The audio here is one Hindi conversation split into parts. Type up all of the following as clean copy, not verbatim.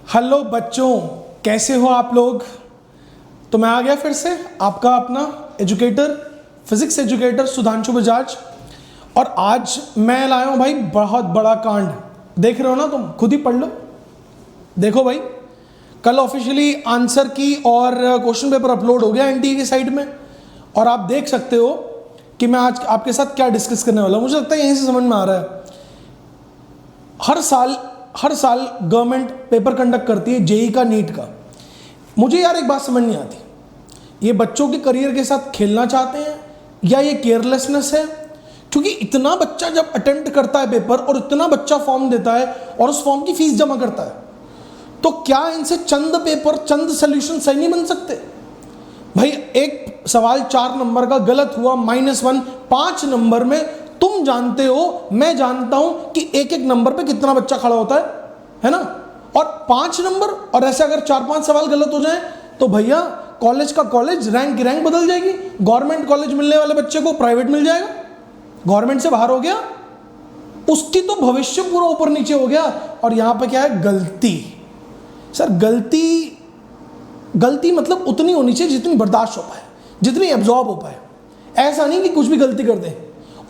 हेलो बच्चों, कैसे हो आप लोग। तो मैं आ गया फिर से आपका अपना educator, physics educator Sudhanshu Bajaj. और आज मैं लाया हूँ भाई बहुत बड़ा कांड। देख रहे हो ना, तुम खुद ही पढ़ लो। देखो भाई, कल ऑफिशियली आंसर की और क्वेश्चन पेपर अपलोड हो गया एनटीए की साइट में। और आप देख सकते हो कि मैं आज आपके साथ क्या डिस्कस करने वाला हूँ। मुझे लगता है यहीं से समझ में आ रहा है। हर साल गवर्नमेंट पेपर कंडक्ट करती है जेई का, नीट का। मुझे यार एक बात समझ नहीं आती, ये बच्चों के करियर के साथ खेलना चाहते हैं या ये केयरलेसनेस है। क्योंकि इतना बच्चा जब अटेम्प्ट करता है पेपर और इतना बच्चा फॉर्म देता है और उस फॉर्म की फीस जमा करता है, तो क्या इनसे चंद पेपर, चंद सोल्यूशन सही नहीं बन सकते भाई। एक सवाल 4 नंबर का गलत हुआ, -1, 5 नंबर में तुम जानते हो, मैं जानता हूं कि एक एक नंबर पे कितना बच्चा खड़ा होता है ना। और 5 नंबर, और ऐसे अगर 4-5 सवाल गलत हो जाएं तो भैया कॉलेज का कॉलेज, रैंक की रैंक बदल जाएगी। गवर्नमेंट कॉलेज मिलने वाले बच्चे को प्राइवेट मिल जाएगा। गवर्नमेंट से बाहर हो गया, उसकी तो भविष्य पूरा ऊपर नीचे हो गया। और यहां पे क्या है, गलती। सर गलती मतलब उतनी होनी चाहिए जितनी बर्दाश्त हो पाए, जितनी एब्जॉर्ब हो पाए। ऐसा नहीं कि कुछ भी गलती कर दें।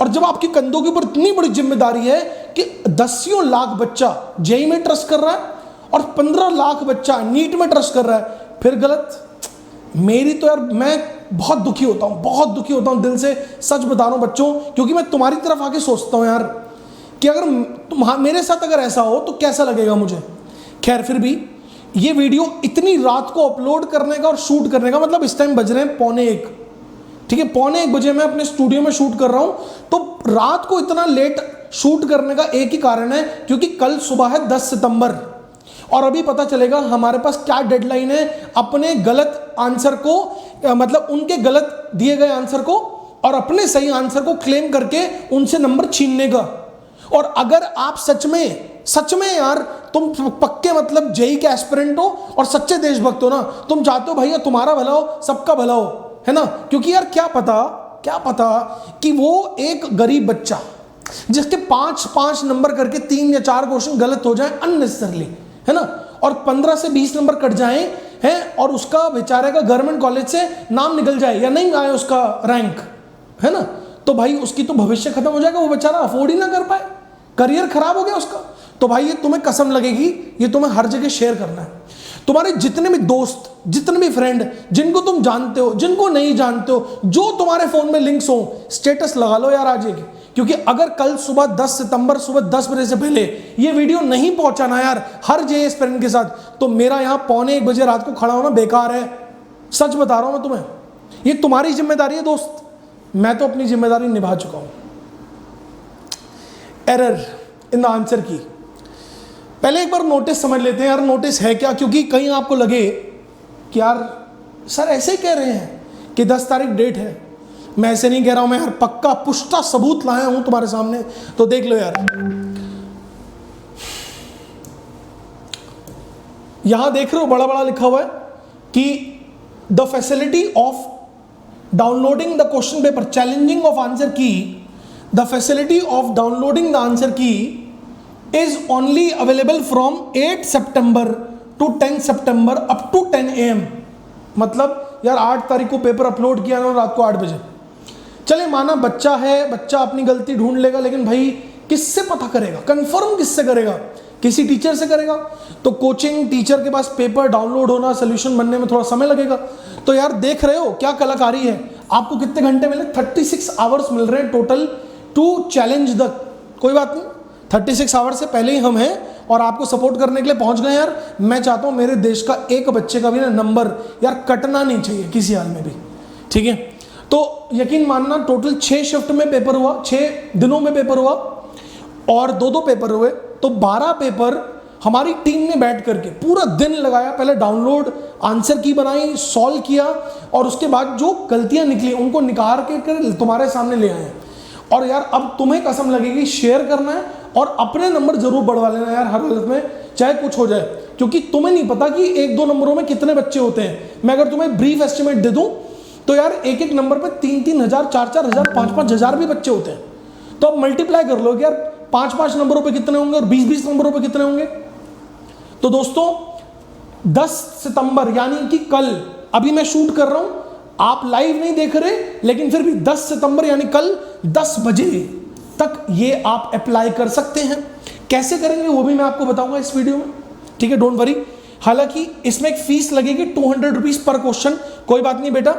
और जब आपके कंधों के ऊपर इतनी बड़ी जिम्मेदारी है कि 10 लाख बच्चा जेई में ट्रस्ट कर रहा है और 15 लाख बच्चा नीट में ट्रस्ट कर रहा है, फिर गलत। मेरी तो यार, मैं बहुत दुखी होता हूँ, बहुत दुखी होता हूँ दिल से, सच बता रहा हूँ बच्चों। क्योंकि मैं तुम्हारी तरफ आके सोचता हूँ यार कि अगर मेरे साथ अगर ऐसा हो तो कैसा लगेगा मुझे। खैर, फिर भी ये वीडियो इतनी रात को अपलोड करने का और शूट करने का, मतलब इस टाइम बज रहे हैं 1:45, ठीक है। 1:45 बजे मैं अपने स्टूडियो में शूट कर रहा हूं। तो रात को इतना लेट शूट करने का एक ही कारण है, क्योंकि कल सुबह है 10 सितंबर और अभी पता चलेगा हमारे पास क्या डेडलाइन है अपने गलत आंसर को, मतलब उनके गलत दिए गए आंसर को और अपने सही आंसर को क्लेम करके उनसे नंबर छीनने का। और अगर आप सच में यार तुम पक्के मतलब जेई के एस्पिरेंट हो और सच्चे देशभक्त हो ना, तुम चाहते हो भैया तुम्हारा भला हो, सबका भला हो, है ना। क्योंकि यार क्या पता कि वो एक गरीब बच्चा जिसके 5 नंबर करके 3 या 4 क्वेश्चन गलत हो जाए अननेसेसरली, है ना, और 15 से 20 नंबर कट जाए हैं, और उसका बेचारे का गवर्नमेंट कॉलेज से नाम निकल जाए या नहीं आए उसका रैंक, है ना, तो भाई उसकी तो भविष्य खत्म हो जाएगा। वो बेचारा अफोर्ड ही ना कर पाए, करियर खराब हो गया उसका। तो भाई ये तुम्हें कसम लगेगी, ये तुम्हें हर जगह शेयर करना है। तुम्हारे जितने भी दोस्त, जितने भी फ्रेंड, जिनको तुम जानते हो, जिनको नहीं जानते हो, जो तुम्हारे फोन में लिंक्स हो, स्टेटस लगा लो यार आज एक। क्योंकि अगर कल सुबह 10 सितंबर सुबह 10 बजे से पहले ये वीडियो नहीं पहुंचाना यार हर जेएस फ्रेंड के साथ, तो मेरा यहां 1:45 बजे रात को खड़ा होना बेकार है। सच बता रहा हूं मैं तुम्हें, ये तुम्हारी जिम्मेदारी है दोस्त। मैं तो अपनी जिम्मेदारी निभा चुका हूं। एरर इन द आंसर की, पहले एक बार नोटिस समझ लेते हैं यार, नोटिस है क्या। क्योंकि कहीं आपको लगे कि यार सर ऐसे ही कह रहे हैं कि 10 तारीख डेट है। मैं ऐसे नहीं कह रहा हूं, मैं यार पक्का पुष्टा सबूत लाया हूं तुम्हारे सामने, तो देख लो यार। यहां देख रहे हो बड़ा बड़ा लिखा हुआ है कि the facility of downloading the question paper, challenging of answer key, the facility of downloading the answer key is only available from 8 September to 10 September up to 10 AM। मतलब यार 8 तारीख को पेपर अपलोड किया ना रात को 8 बजे। चले माना बच्चा है, बच्चा अपनी गलती ढूंढ लेगा, लेकिन भाई किससे पता करेगा, कंफर्म किससे करेगा, किसी टीचर से करेगा। तो कोचिंग टीचर के पास पेपर डाउनलोड होना, सोल्यूशन बनने में थोड़ा समय लगेगा। तो यार देख रहे हो क्या कलाकारी है। आपको कितने घंटे मिले, 36 आवर्स मिल रहे हैं टोटल टू चैलेंज द। कोई बात नहीं, 36 आवर्स से पहले ही हम हैं और आपको सपोर्ट करने के लिए पहुंच गए यार। मैं चाहता हूं मेरे देश का एक बच्चे का भी ना नंबर यार कटना नहीं चाहिए किसी हाल में भी, ठीक है। तो यकीन मानना टोटल 6 शिफ्ट में पेपर हुआ, 6 दिनों में पेपर हुआ और 2-2 पेपर हुए। तो 12 पेपर हमारी टीम ने बैठ करके पूरा दिन लगाया। पहले डाउनलोड आंसर की बनाई, सॉल्व किया और उसके बाद जो गलतियां निकली उनको निकाल के तुम्हारे सामने ले आए। और यार अब तुम्हें कसम लगेगी, शेयर करना है और अपने नंबर जरूर बढ़वा लेना यार हर हालत में, चाहे कुछ हो जाए। क्योंकि तुम्हें नहीं पता कि 1-2 नंबरों में कितने बच्चे होते हैं। मैं अगर तुम्हें ब्रीफ एस्टिमेट दे दूं तो यार एक नंबर पे 3-3 हज़ार, 4-4 हज़ार, 5-5 हज़ार भी बच्चे होते हैं। तो अब मल्टीप्लाई कर लो यार 5-5 नंबरों पे कितने होंगे और 20-20 नंबरों पे कितने होंगे। तो दोस्तों 10 सितंबर यानी कि कल, अभी मैं शूट कर रहा हूं, आप लाइव नहीं देख रहे, लेकिन फिर भी 10 सितंबर यानी कल 10 बजे तक ये आप अप्लाई कर सकते हैं। कैसे करेंगे वो भी मैं आपको बताऊंगा इस वीडियो में, ठीक है, डोंट वरी। हालांकि इसमें एक फीस लगेगी 200 रुपीज पर क्वेश्चन, कोई बात नहीं बेटा,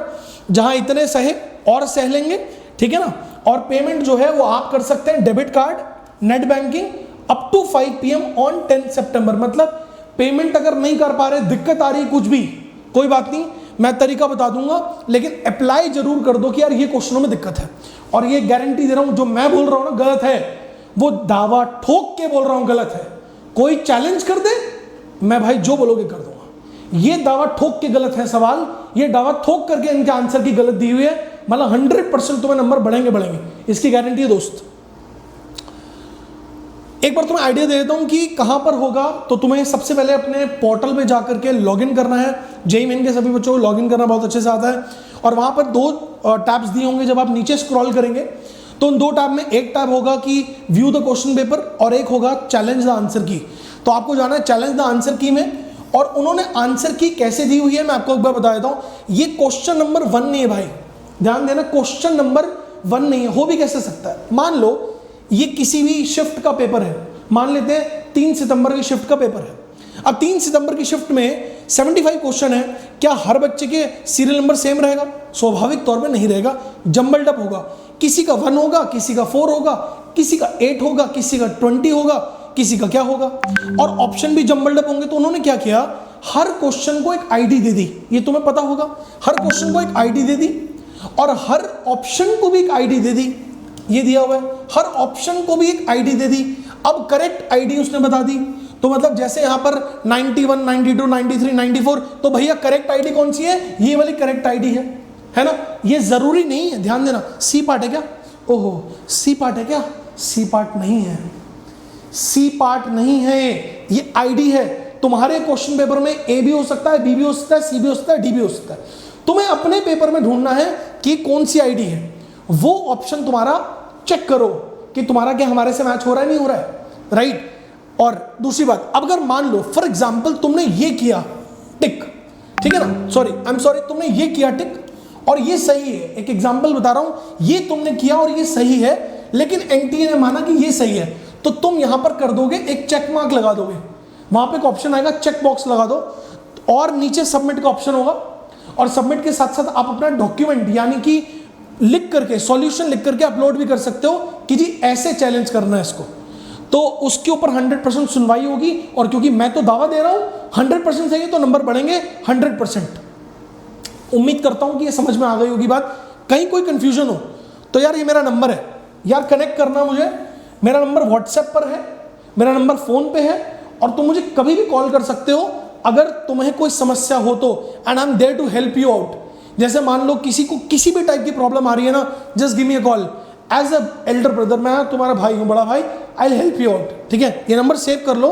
जहां इतने सहे और सह लेंगे, ठीक है ना। और पेमेंट जो है वो आप कर सकते हैं debit card, net banking up to 5 PM on 10 सितंबर। मतलब पेमेंट अगर नहीं कर पा रहे, दिक्कत आ रही कुछ भी, कोई बात नहीं, मैं तरीका बता दूंगा, लेकिन अप्लाई जरूर कर दो कि यार ये क्वेश्चनों में दिक्कत है। और ये गारंटी दे रहा हूं, जो मैं बोल रहा हूं ना गलत है, वो दावा ठोक के बोल रहा हूं गलत है। कोई चैलेंज कर दे, मैं भाई जो बोलोगे कर दूंगा। ये दावा ठोक के गलत है सवाल, ये दावा ठोक करके इनके आंसर की गलत दी हुई है, मतलब 100% तुम्हें नंबर बढ़ेंगे, इसकी गारंटी है दोस्त। एक बार तुम्हें आइडिया दे देता हूं कि कहां पर होगा। तो तुम्हें सबसे पहले अपने पोर्टल पे जाकर के लॉगिन करना है। जेईई मेन के सभी बच्चों को लॉगिन करना बहुत अच्छे से आता है। और वहां पर 2 टैब्स दिए होंगे, जब आप नीचे स्क्रॉल करेंगे तो उन 2 टैब में एक टैब होगा कि व्यू द क्वेश्चन पेपर और एक होगा चैलेंज द आंसर की। तो आपको जाना है चैलेंज द आंसर की में, और उन्होंने आंसर की कैसे दी हुई है मैं आपको एक बार बता देता हूं। ये क्वेश्चन नंबर 1 नहीं है भाई, ध्यान देना, क्वेश्चन नंबर 1 नहीं है। हो भी कैसे सकता है, मान लो ये किसी भी शिफ्ट का पेपर है, मान लेते हैं 3 सितंबर की शिफ्ट का पेपर है। अब 3 सितंबर की शिफ्ट में 75 क्वेश्चन है, क्या हर बच्चे के सीरियल नंबर सेम रहेगा? स्वाभाविक तौर पे नहीं रहेगा, जंबल्ड अप होगा। किसी का 1 होगा, किसी का 4 होगा, किसी का 8 होगा, किसी का 20 होगा, किसी का क्या होगा, और ऑप्शन भी जंबल्ड अप होंगे। तो उन्होंने क्या किया, हर क्वेश्चन को एक आईडी दे दी, ये तुम्हें पता होगा, हर क्वेश्चन को एक आईडी दे दी, और हर ऑप्शन को भी एक आईडी दे दी, ये दिया हुआ है, हर ऑप्शन को भी एक आईडी दे दी। अब करेक्ट आईडी उसने बता दी, तो मतलब जैसे यहां पर 91, 92, 93, 94, तो भैया करेक्ट आईडी कौन सी है, ये वाली करेक्ट आईडी है ना। ये जरूरी नहीं है, ध्यान देना। सी पार्ट है क्या? ओहो, सी पार्ट है क्या? सी पार्ट नहीं है, सी पार्ट नहीं है, ये आईडी है। तुम्हारे क्वेश्चन पेपर में ए भी हो सकता है, बी भी हो सकता है, सी भी हो सकता है, डी भी हो सकता है। तुम्हें अपने पेपर में ढूंढना है कि कौन सी आईडी है, वो ऑप्शन तुम्हारा चेक करो कि तुम्हारा क्या हमारे से मैच हो रहा है, नहीं हो रहा है, राइट। और दूसरी बात, अब अगर मान लो फॉर एग्जांपल तुमने ये किया टिक, ठीक है ना, सॉरी आई एम सॉरी, तुमने ये किया टिक और ये सही है, एक एग्जांपल बता रहा हूं, ये तुमने किया और ये सही है, लेकिन एनटीए ने माना कि ये सही है, तो तुम यहां पर कर दोगे, एक चेक मार्क लगा दोगे, वहां पे एक ऑप्शन आएगा चेक बॉक्स लगा दो, और नीचे सबमिट का ऑप्शन होगा, और सबमिट के साथ साथ आप अपना डॉक्यूमेंट यानी कि लिख करके, सॉल्यूशन लिख करके अपलोड भी कर सकते हो कि जी ऐसे चैलेंज करना है इसको, तो उसके ऊपर 100% सुनवाई होगी। और क्योंकि मैं तो दावा दे रहा हूं 100% सही है, तो नंबर बढ़ेंगे 100%। उम्मीद करता हूं कि ये समझ में आ गई होगी बात। कहीं कोई कंफ्यूजन हो तो यार ये मेरा नंबर है, यार कनेक्ट करना मुझे, मेरा नंबर व्हाट्सएप पर है, मेरा नंबर फोन पे है, और तुम मुझे कभी भी कॉल कर सकते हो अगर तुम्हें कोई समस्या हो तो, and I am there to help you out. जैसे मान लो किसी को किसी भी टाइप की प्रॉब्लम आ रही है ना, just give me a call, as a elder brother, मैं तुम्हारा भाई हूं, बड़ा भाई, आई हेल्प यू आउट, ठीक है। ये नंबर सेव कर लो।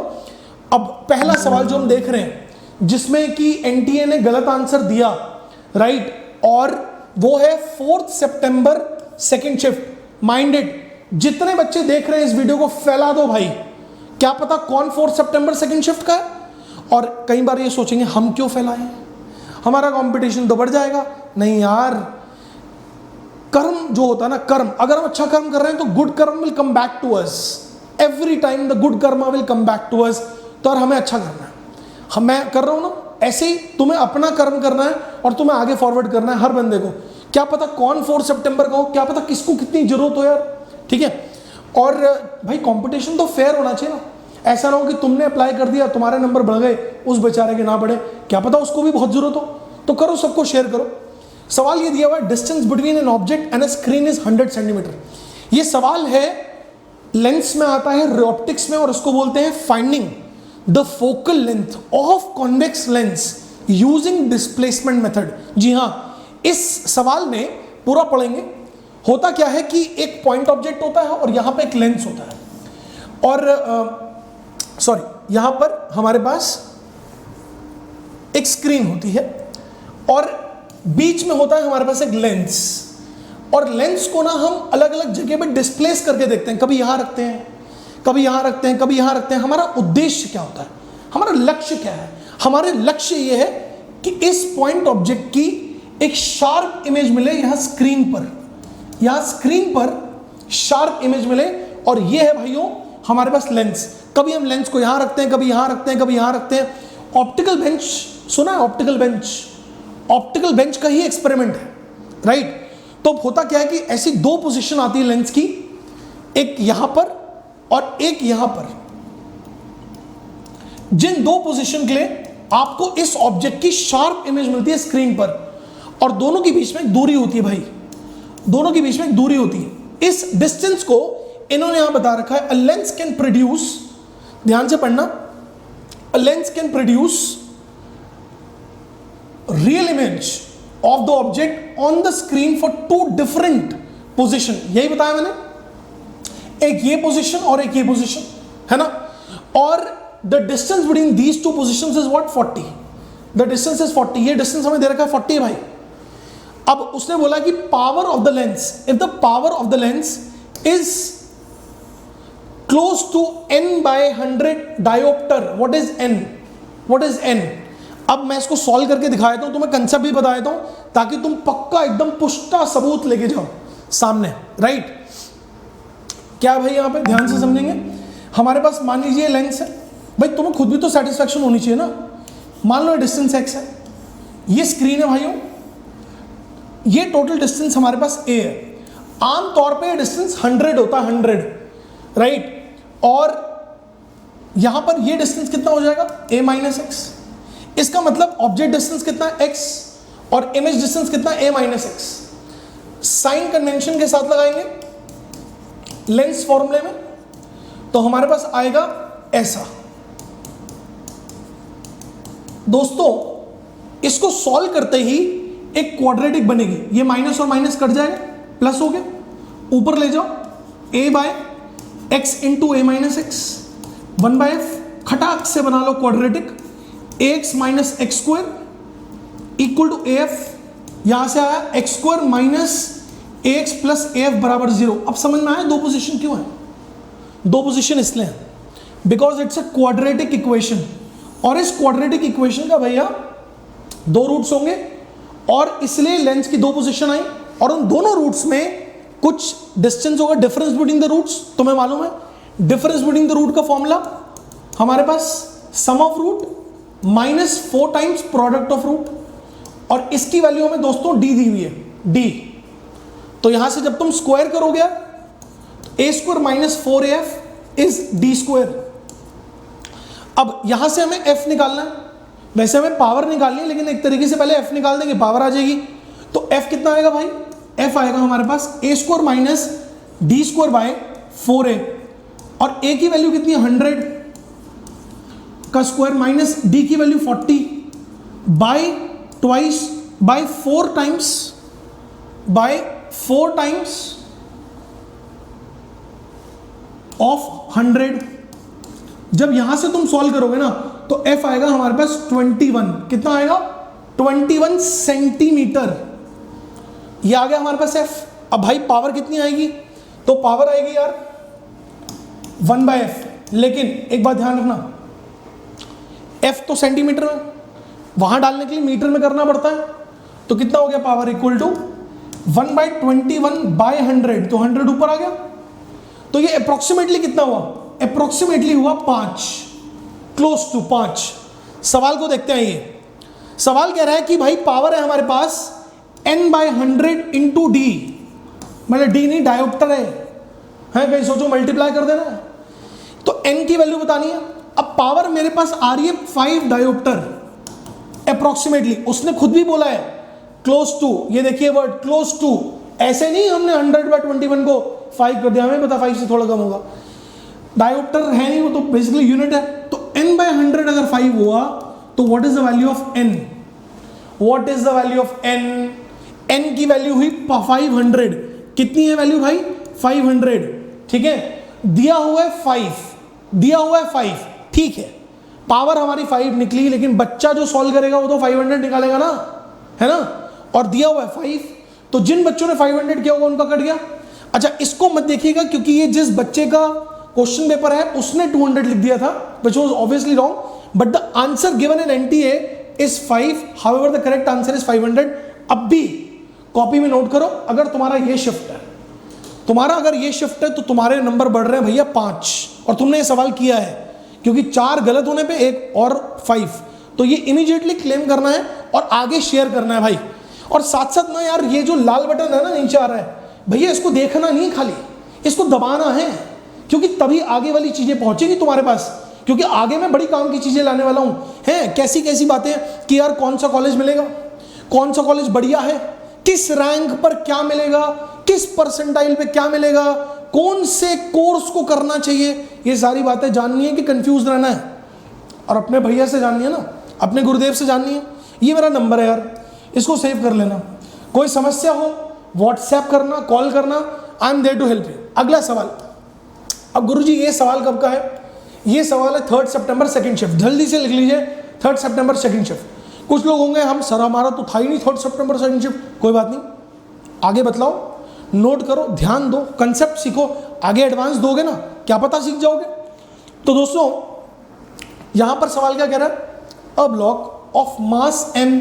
अब पहला सवाल जो हम देख रहे हैं जिसमें कि एनटीए ने गलत आंसर दिया, राइट, और वो है 4 सितंबर सेकंड शिफ्ट। माइंडेड जितने बच्चे देख रहे हैं इस वीडियो को फैला दो भाई, क्या पता कौन 4 सितंबर सेकंड शिफ्ट का है। और कई बार ये सोचेंगे हम क्यों फैलाएं, हमारा कंपटीशन तो बढ़ जाएगा। नहीं यार, कर्म जो होता है ना, कर्म, अगर हम अच्छा कर्म कर रहे हैं तो good karma will come back to us every time, the good karma will come back to us. तो और हमें अच्छा करना है, मैं कर रहा हूं ना, ऐसे ही तुम्हें अपना कर्म करना है और तुम्हें आगे फॉरवर्ड करना है हर बंदे को। क्या पता कौन 4 सितंबर का हो, क्या पता किसको कितनी जरूरत हो यार, ठीक है। और भाई कंपटीशन तो फेयर होना चाहिए ना, ऐसा ना हो कि तुमने अप्लाई कर दिया, तुम्हारे नंबर बढ़ गए, उस बेचारे के ना बढ़े, क्या पता उसको भी बहुत जरूरत हो। तो करो, सबको शेयर करो। सवाल ये दिया हुआ है, distance between an object and a screen is 100 centimetre. ये सवाल है, लेंस में आता है, ऑप्टिक्स में, और उसको बोलते हैं finding the focal length of convex lens using displacement method. जी हाँ, इस सवाल में पूरा पढ़ेंगे। होता क्या है कि एक पॉइंट ऑब्जेक्ट होता है और यहां पे एक लेंस होता है, और सॉरी यहां पर हमारे पास एक स्क्रीन होती है और बीच में होता है हमारे पास एक लेंस। और लेंस को ना हम अलग अलग जगह पे डिस्प्लेस करके देखते हैं, कभी यहां रखते हैं, कभी यहां रखते हैं, कभी यहां रखते हैं। हमारा उद्देश्य क्या होता है? हमारा लक्ष्य क्या है? हमारे लक्ष्य ये है कि इस पॉइंट ऑब्जेक्ट की एक शार्प इमेज मिले यहां स्क्रीन पर, यहां स्क्रीन पर शार्प इमेज मिले। और ये है भाइयों हमारे पास लेंस। कभी हम लेंस को यहां रखते हैं, कभी यहां रखते हैं, कभी यहां रखते हैं। ऑप्टिकल बेंच सुना है? ऑप्टिकल बेंच, ऑप्टिकल बेंच का ही एक्सपेरिमेंट है, राइट? तो होता क्या है कि ऐसी दो पोजीशन आती है लेंस की, एक यहां पर और एक यहां पर। जिन दो पोजीशन के लिए आपको इस ऑब्जेक्ट की शार्प इमेज मिलती है स्क्रीन पर, और दोनों के बीच में एक दूरी होती है भाई, दोनों के बीच में एक दूरी होती है। इस डिस्टेंस को इन्होंने यहां बता रखा है, अ लेंस कैन प्रोड्यूस, ध्यान से पढ़ना, a lens can produce real image of the object on the screen for two different position. यही बताया मैंने, एक ये पोजीशन और एक ये पोजीशन, है ना? और the distance between these two positions is what? 40। The distance is 40। ये डिस्टेंस हमें दे रखा है 40 है भाई। अब उसने बोला कि power of the lens, if the power of the lens is close to n by 100 dioptre, what is n? What is n? अब मैं इसको सॉल्व करके दिखा देता हूं, तुम्हें कंसेप्ट भी बता देता हूं ताकि तुम पक्का एकदम पुष्टा सबूत लेके जाओ सामने, राइट? क्या भाई यहां पे ध्यान से समझेंगे। हमारे पास मान लीजिए लेंस है भाई, तुम्हें खुद भी तो सेटिस्फैक्शन होनी चाहिए ना। मान लो डिस्टेंस x है, ये स्क्रीन है भाइयों, ये टोटल डिस्टेंस हमारे पास a है। आमतौर पे डिस्टेंस 100 होता है, 100, राइट? और यहां पर ये डिस्टेंस कितना हो जाएगा? a minus x. इसका मतलब ऑब्जेक्ट डिस्टेंस कितना है? x, और इमेज डिस्टेंस कितना है? a minus x. Sign convention के साथ लगाएंगे लेंस फॉर्मूले में, तो हमारे पास आएगा ऐसा। दोस्तों इसको सॉल्व करते ही एक क्वाड्रेटिक बनेगी, ये माइनस और माइनस कट जाएगा, प्लस हो गया, ऊपर ले जाओ a by X into A minus X, 1 by F, खटाक से बना लो quadratic, ax minus X square equal to F, यहां से आया X square minus ax plus F बराबर 0। अब समझ में आया दो पोजीशन क्यों है? दो पोजीशन इसलिए है because it's a quadratic equation, और इस क्वाड्रेटिक इक्वेशन का भैया दो रूट्स होंगे, और इसलिए लेंस की दो पोजीशन आई, और उन दोनों रूट्स में कुछ डिस्टेंस होगा, डिफरेंस बिटवीन द रूट्स। तुम्हें मालूम है डिफरेंस बिटवीन द रूट का फॉर्मूला हमारे पास sum of root minus 4 times product of root, और इसकी वैल्यू हमें दोस्तों डी दी हुई है, डी। तो यहां से जब तुम स्क्वायर करोगे तो A square minus 4af is D square. अब यहां से हमें f निकालना है, वैसे हमें पावर निकालनी है, लेकिन एक तरीके से पहले f निकाल देंगे, पावर आ जाएगी। तो f कितना आएगा भाई? f आएगा हमारे पास a square minus D square by 4a, और a की वैल्यू कितनी है? 100 का स्क्वायर माइनस d की value 40 by twice by 4 times of 100। जब यहां से तुम सॉल्व करोगे ना तो f आएगा हमारे पास 21, कितना आएगा? 21 सेंटीमीटर, ये आ गया हमारे पास f। अब भाई पावर कितनी आएगी? तो पावर आएगी यार 1 बाय एफ, लेकिन एक बात ध्यान रखना, f तो सेंटीमीटर में, वहां डालने के लिए मीटर में करना पड़ता है। तो कितना हो गया power? Equal to 1 by 21 by 100, तो 100 ऊपर आ गया। तो ये अप्रोक्सीमेटली कितना हुआ? अप्रोक्सीमेटली हुआ 5, क्लोज टू 5। सवाल को देखते हैं। ये सवाल कह रहा है कि भाई पावर है हमारे पास n बाय 100 इंटू डी, मतलब डी नहीं डायोप्टर है कहीं सोचो मल्टीप्लाई कर देना है, तो n की वैल्यू बतानी है। अब पावर मेरे पास आ रही है 5 डायोप्टर अप्रोक्सीमेटली, उसने खुद भी बोला है क्लोज टू, ये देखिए वर्ड क्लोज टू, ऐसे नहीं हमने 100 बाय 21 को 5 कर दिया, हमें पता 5 से थोड़ा कम होगा, डायोप्टर है नहीं, वो तो बेसिकली यूनिट है। तो n बाय 100 अगर 5 हुआ तो what is the value of n? What is the value of n? n की वैल्यू हुई 500, कितनी है वैल्यू भाई? 500, ठीक है। दिया हुआ है 5, दिया हुआ है 5, ठीक है, पावर हमारी 5 निकली, लेकिन बच्चा जो सॉल्व करेगा वो तो 500 निकालेगा ना, है ना, और दिया हुआ है 5, तो जिन बच्चों ने 500 किया होगा उनका कट गया। अच्छा इसको मत देखिएगा, क्योंकि ये जिस बच्चे का क्वेश्चन पेपर है उसने 200 लिख दिया था, which was obviously wrong, but the answer given in NTA is 5, however the correct answer is 500। अब भी कॉपी में नोट करो, अगर तुम्हारा ये शिफ्ट है, तुम्हारा अगर ये शिफ्ट है तो तुम्हारे नंबर बढ़ रहे हैं भैया 5, और तुमने ये सवाल किया है, क्योंकि 4 गलत होने पे 1 और 5, तो ये इमीडिएटली क्लेम करना है और आगे शेयर करना है भाई। और साथ साथ ना यार, ये जो लाल बटन है ना नीचे आ रहा है भैया, इसको देखना नहीं, खाली इसको दबाना है, क्योंकि तभी आगे वाली चीजें पहुंचेगी तुम्हारे पास, क्योंकि आगे मैं बड़ी काम की चीजें लाने वाला हूं। हैं कैसी कैसी बातें कि यार कौन सा कॉलेज मिलेगा, कौन सा कॉलेज बढ़िया है, किस रैंक पर क्या मिलेगा, किस परसेंटाइल पे क्या मिलेगा, कौन से कोर्स को करना चाहिए, ये सारी बातें जाननी है कि कंफ्यूज रहना है, और अपने भैया से जाननी है ना, अपने गुरुदेव से जाननी है। ये मेरा नंबर है यार, इसको सेव कर लेना। कोई समस्या हो व्हाट्सएप करना, कॉल करना, I am there to help you. अगला सवाल, अब गुरुजी ये सवाल कब का है? ये सवाल है 3 सितंबर सेकंड शिफ्ट, जल्दी से लिख लीजिए 3 सितंबर सेकंड शिफ्ट। कुछ लोग होंगे हम सर हमारा तो था ही नहीं 3 सितंबर सेकंड शिफ्ट, कोई बात नहीं, आगे बतलाओ, नोट करो, ध्यान दो, कंसेप्ट सीखो, आगे एडवांस दोगे ना, क्या पता सीख जाओगे। तो दोस्तों यहां पर सवाल क्या कह रहा है? A block of mass m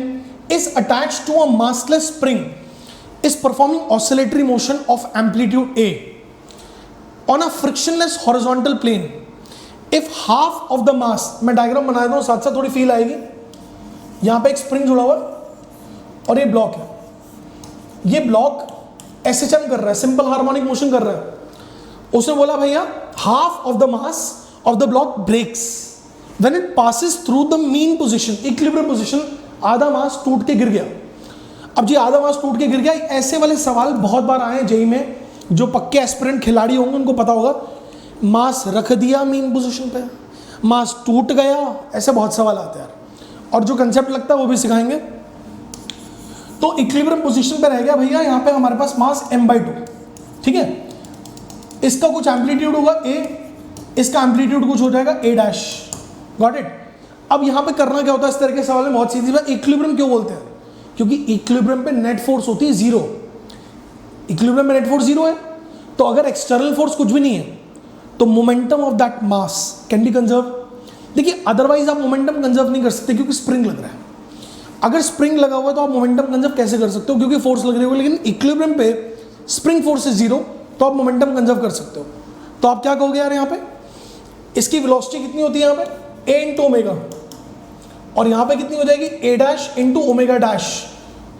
is attached to a massless spring is performing oscillatory motion of amplitude a on a frictionless horizontal plane if half of the mass, मैं डायग्राम बना देता हूँ साथ साथ थोड़ी फील आएगी। यहाँ पे एक स्प्रिंग जुड़ा हुआ है और ये ब्लॉक है, ये ब्लॉक SHM कर रहा है, सिंपल हार्मोनिक मोशन कर रहा है। उसने बोला भैया half of the mass of the block breaks when it passes through the mean position, equilibrium position, आधा मास टूट के गिर गया। अब जी आधा मास टूट के गिर गया, ऐसे वाले सवाल बहुत बार आए जेई में, जो पक्के एस्पिरेंट खिलाड़ी होंगे उनको पता होगा। मास रख दिया मीन पोजीशन पे, मास टूट गया, ऐसे बहुत सवाल आते हैं यार, और जो कंसेप्ट लगता है वो भी सिखाएंगे। तो इक्विलिब्रियम पोजीशन पे रह गया भैया, यहाँ पे हमारे पास मास m/2, ठीक है, इसका कुछ एम्पलीट्यूड होगा a, इसका एम्पलीट्यूड कुछ हो जाएगा a', गॉट इट। अब यहाँ पे करना क्या होता है इस तरह के सवाल में? बहुत सीधी बात, इक्विलिब्रियम क्यों बोलते हैं? क्योंकि इक्विलिब्रियम पे नेट फोर्स होती है 0, इक्विलिब्रियम में नेट फोर्स 0 है, तो अगर एक्सटर्नल फोर्स कुछ भी नहीं है तो momentum of that mass can be conserve. देखिए अदरवाइज आप मोमेंटम कंजर्व नहीं कर सकते क्योंकि स्प्रिंग लग रहा है। अगर स्प्रिंग लगा हुआ है तो आप मोमेंटम कंजर्व कैसे कर सकते हो? क्योंकि फोर्स लग रही होगी, लेकिन इक्विलिब्रियम पे स्प्रिंग फोर्स इज 0, तो आप मोमेंटम कंजर्व कर सकते हो। तो आप क्या कहोगे यार, यहाँ पे इसकी वेलोसिटी कितनी होती है? यहाँ पे a इंटू ओमेगा, और यहाँ पे कितनी हो जाएगी? a' into omega dash.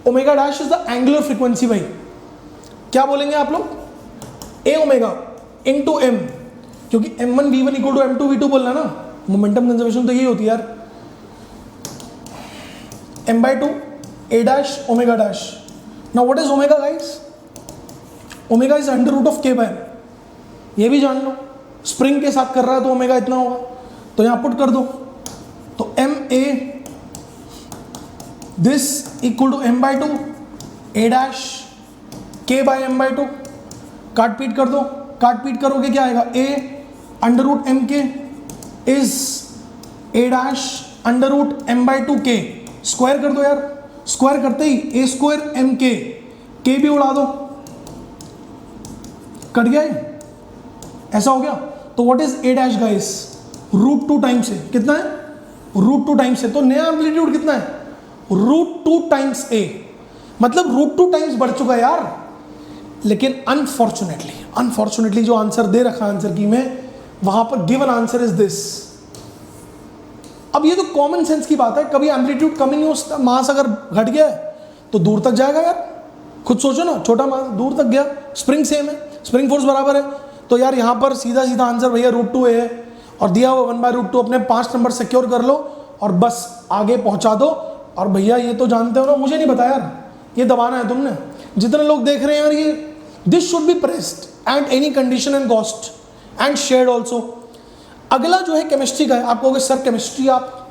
Omega dash is the angular frequency भाई, क्या बोलेंगे आप लोग? a ओमेगा इंटू m, क्योंकि m1 v1 equal to m2 v2 बोलना ना, मोमेंटम कंजर्वेशन तो यही होती है यार, m/2 a' omega dash. Now what is omega guys? Omega is under root of k/m, ये भी जान लो, स्प्रिंग के साथ कर रहा है तो ओमेगा इतना होगा, तो यहां पुट कर दो, तो ma this equal to m/2 a' k/m/2, काट पीट कर दो, काट पीट करोगे क्या आएगा? a under root mk is a' under root m/2k, square कर दो यार, स्क्वायर करते ही a² mk, k भी उड़ा दो, कट गया ये, ऐसा हो गया। तो what is a' guys? √2 times है, कितना है? √2 टाइम्स है, तो नया एम्पलीट्यूड कितना है? √2 टाइम्स a, मतलब √2 टाइम्स बढ़ चुका है यार। लेकिन अनफॉर्चुनेटली जो आंसर दे रखा है आंसर की में, वहां पर गिवन आंसर इज दिस। अब ये तो कॉमन सेंस की बात है, कभी एम्पलीट्यूड कम ही नहीं हो, मास अगर घट गया है तो दूर तक जाएगा यार, खुद सोचो ना, छोटा मास दूर तक गया, स्प्रिंग सेम है, स्प्रिंग फोर्स बराबर है, तो यार यहाँ पर सीधा सीधा आंसर भैया √2a है, और दिया हुआ 1/√2 अपने 5 नंबर सिक्योर कर लो और बस आगे पहुंचा दो। और भैया ये तो जानते हो ना, मुझे नहीं बताया यार, ये दबाना है तुमने, जितने लोग देख रहे हैं यार, ये this should be pressed at any condition and cost and shared also. अगला जो है केमिस्ट्री का है। आप कहोगे सर केमिस्ट्री, आप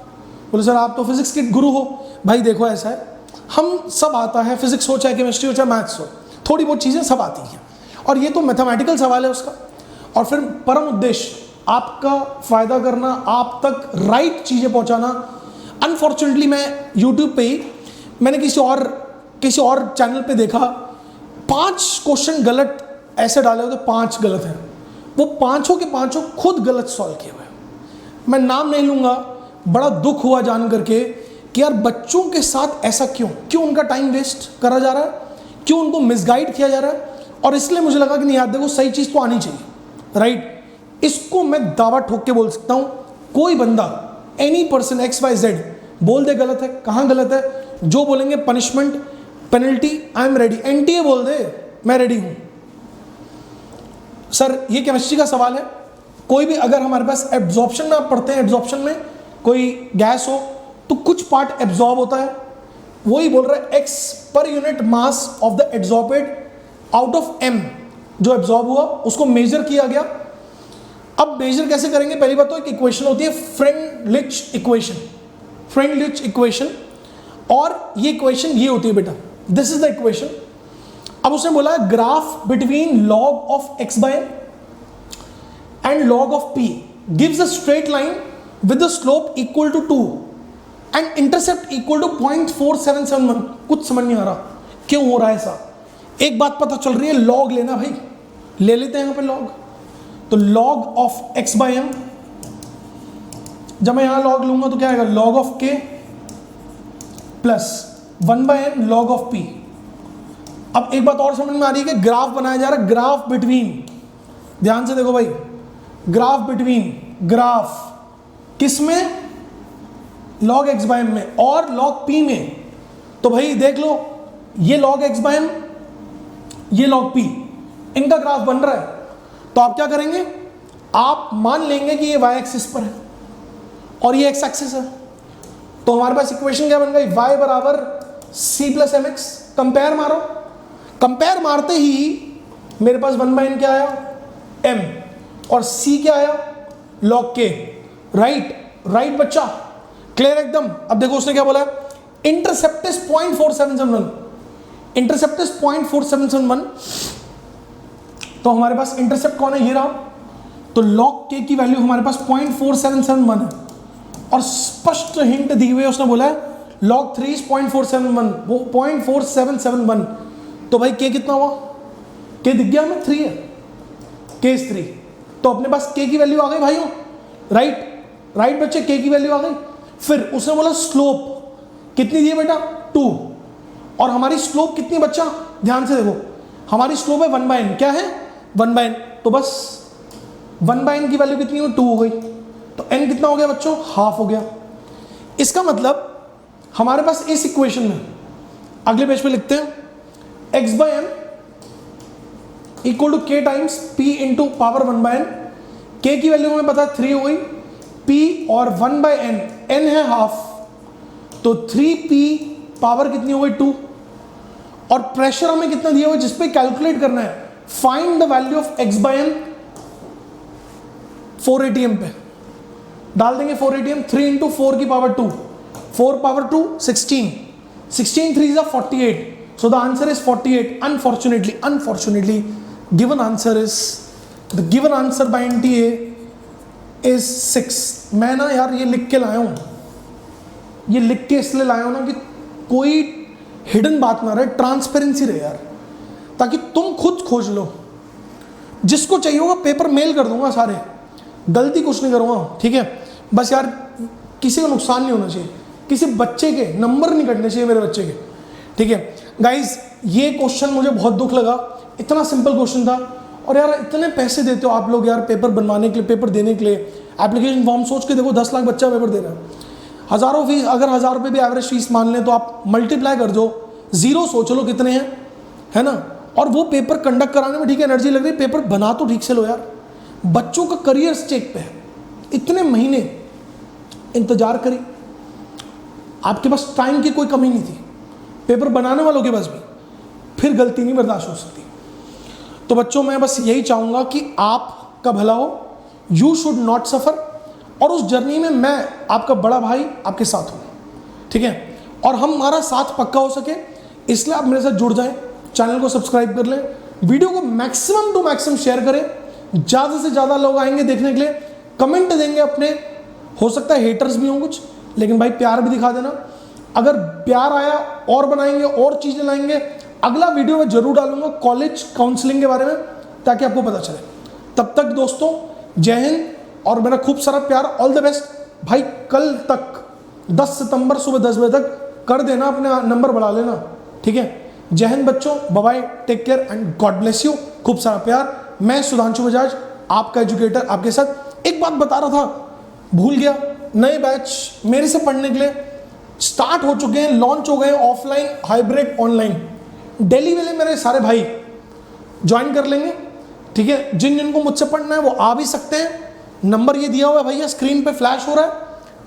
बोले सर आप तो फिजिक्स के गुरु हो। भाई देखो ऐसा है, हम सब आता है, फिजिक्स हो चाहे केमिस्ट्री हो चाहे मैथ्स हो, थोड़ी बहुत चीज़ें सब आती हैं, और ये तो मैथमेटिकल सवाल है उसका। और फिर परम उद्देश्य आपका फ़ायदा करना, आप तक राइट चीज़ें पहुंचाना। अनफॉर्चुनेटली मैं यूट्यूब पे ही मैंने किसी और चैनल पे देखा, 5 क्वेश्चन गलत ऐसे डाले होते, 5 गलत हैं, वो पाँचों के पाँचों खुद गलत सॉल्व किए हुए हैं। मैं नाम नहीं लूँगा, बड़ा दुख हुआ जान करके कि यार बच्चों के साथ ऐसा क्यों उनका टाइम वेस्ट करा जा रहा है, क्यों उनको मिसगाइड किया जा रहा है। और इसलिए मुझे लगा कि नहीं यार देखो, सही चीज़ तो आनी चाहिए, राइट। इसको मैं दावा ठोक के बोल सकता हूँ, कोई बंदा एनी पर्सन XYZ बोल दे गलत है, कहाँ गलत है, जो बोलेंगे punishment penalty I am ready, NTA बोल दे मैं रेडी हूँ। सर ये केमिस्ट्री का सवाल है, कोई भी अगर हमारे पास एब्जॉर्प्शन में आप पढ़ते हैं, एब्जॉर्प्शन में कोई गैस हो तो कुछ पार्ट एब्जॉर्ब होता है, वही बोल रहा है X per unit mass of the एब्जॉर्बेड out of M, जो एब्जॉर्ब हुआ उसको मेजर किया गया। अब मेजर कैसे करेंगे, पहली बात तो एक इक्वेशन होती है फ्रेंडलिच इक्वेशन, फ्रेंडलिच इक्वेशन, और ये इक्वेशन ये होती है बेटा, दिस इज द इक्वेशन। अब उसने बोला है graph between log of x/m and log of p gives a straight line with the slope equal to 2 and intercept equal to 0.4771। कुछ समझ नहीं आ रहा क्यों हो रहा है ऐसा। एक बात पता चल रही है, लॉग लेना भाई, ले लेते हैं यहाँ पे लॉग। तो लॉग ऑफ x/m, जब मैं यहां लॉग लूंगा तो क्या आएगा, log of k plus 1/n log of p। अब एक बात और समझ में आ रही है कि ग्राफ बनाया जा रहा है, ग्राफ बिटवीन, ध्यान से देखो भाई, ग्राफ बिटवीन, ग्राफ किस में, लॉग x/m में और लॉग p में। तो भाई देख लो, ये लॉग x/m, ये लॉग p, इनका ग्राफ बन रहा है। तो आप क्या करेंगे, आप मान लेंगे कि ये y एक्सिस पर है और ये x एक्सिस है। तो हमारे पास इक्वेशन क्या बन गई, y बराबर c प्लस mx। कंपेयर मारो, कंपेयर मारते ही मेरे पास 1/n क्या आया, m, और c क्या आया, log k, राइट बच्चा, क्लियर एकदम। अब देखो उसने क्या बोला है, इंटरसेप्ट इज 0.4771, इंटरसेप्ट इज 0.4771। तो हमारे पास इंटरसेप्ट कौन है, ये रहा। तो log k की वैल्यू हमारे पास 0.4771 है, और स्पष्ट हिंट दी हुई है, उसने बोला है log 3 इज 0.471, वो 0.4771। तो भाई k कितना हुआ, k दिख गया हमें, 3 है, k इज 3। तो अपने पास k की वैल्यू आ गई भाइयों, राइट बच्चे, k की वैल्यू आ गई। फिर उसने बोला स्लोप कितनी दी है बेटा, 2, और हमारी स्लोप कितनी बच्चा, ध्यान से देखो, हमारी स्लोप है 1/n, क्या है 1/n। तो बस 1/n की वैल्यू कितनी हो, 2 हो गई। तो n कितना हो गया बच्चों, हाफ हो गया। इसका मतलब हमारे पास इस इक्वेशन में, अगले पेज पे लिखते हैं, x/m equal to k times p into power 1/n। k की वैल्यू हमें पता है 3 हो गई, p और 1/n, n है हाफ, तो 3p पावर कितनी हो गई, 2। और प्रेशर हमें कितना दिया हुआ, जिसपे कैलकुलेट करना है, find the value of x/m 4 atm पे डाल देंगे। 4 atm, 3 इंटू 4 की power 2, 4 power 2 16, 16 3 is 48, so the answer is 48। unfortunately given answer is, the given answer by NTA is 6। मैं ना यार ये लिख के लाया हूँ, ये लिख के इसलिए लाया हूँ ना कि कोई हिडन बात ना रहे, ट्रांसपेरेंसी रहे यार, ताकि तुम खुद खोज लो। जिसको चाहिए होगा पेपर मेल कर दूंगा सारे, गलती कुछ नहीं करूँगा, ठीक है। बस यार किसी को नुकसान नहीं होना चाहिए, किसी बच्चे के नंबर नहीं कटने चाहिए मेरे बच्चे के, ठीक है। गाइज ये क्वेश्चन मुझे बहुत दुख लगा, इतना सिंपल क्वेश्चन था, और यार इतने पैसे देते हो आप लोग यार पेपर बनवाने के लिए, पेपर देने के लिए, एप्लीकेशन फॉर्म सोच के देखो 10 लाख बच्चा पेपर दे रहा है। हज़ारों फीस, अगर 1000 रुपये भी एवरेज फीस मान लें तो आप मल्टीप्लाई कर दो, जीरो सोच लो कितने हैं, है ना। और वो पेपर कंडक्ट कराने में ठीक है एनर्जी लग रही है, पेपर बना तो ठीक से लो यार, बच्चों का करियर स्टेक पे है। इतने महीने इंतजार करी, आपके पास टाइम की कोई कमी नहीं थी, पेपर बनाने वालों के पास भी, फिर गलती नहीं बर्दाश्त हो सकती। तो बच्चों मैं बस यही चाहूँगा कि आपका भला हो, यू शुड नॉट सफ़र, और उस जर्नी में मैं आपका बड़ा भाई आपके साथ हूँ, ठीक है। और हमारा साथ पक्का हो सके इसलिए आप मेरे साथ जुड़ जाएं, चैनल को सब्सक्राइब कर लें, वीडियो को मैक्सिमम टू मैक्सिमम शेयर करें, ज़्यादा से ज़्यादा लोग आएंगे देखने के लिए, कमेंट देंगे अपने, हो सकता है हेटर्स भी हों कुछ, लेकिन भाई प्यार भी दिखा देना। अगर प्यार आया और बनाएंगे और चीज़ें लाएंगे, अगला वीडियो में जरूर डालूंगा कॉलेज काउंसलिंग के बारे में, ताकि आपको पता चले। तब तक दोस्तों जय हिंद, और मेरा खूब सारा प्यार, ऑल द बेस्ट। भाई कल तक 10 सितंबर सुबह 10 बजे तक कर देना, अपना नंबर बढ़ा लेना, ठीक है। जय हिंद बच्चों, bye bye, take care and God bless you. खूब सारा प्यार। मैं सुधांशु बजाज, आपका एजुकेटर, आपके साथ। एक बात बता रहा था, भूल गया, नए बैच मेरे से पढ़ने के लिए स्टार्ट हो चुके हैं, लॉन्च हो गए हैं, ऑफलाइन, हाइब्रिड, ऑनलाइन। दिल्ली वाले मेरे सारे भाई ज्वाइन कर लेंगे, ठीक है। जिन जिनको मुझसे पढ़ना है वो आ भी सकते हैं। नंबर ये दिया हुआ है भैया, स्क्रीन पे फ्लैश हो रहा है।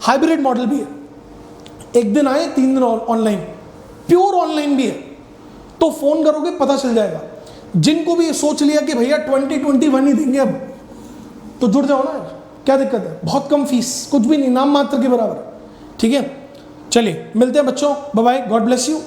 हाइब्रिड मॉडल भी है, एक दिन आए 3 दिन ऑनलाइन, प्योर ऑनलाइन भी है। तो फोन करोगे पता चल जाएगा। जिनको भी सोच लिया कि भैया 2021 ही देंगे अब, तो जुड़ जाओ ना, क्या दिक्कत है। बहुत कम फीस, कुछ भी नहीं, नाम मात्र के बराबर, ठीक है। चलिए मिलते हैं बच्चों, bye bye, God bless you.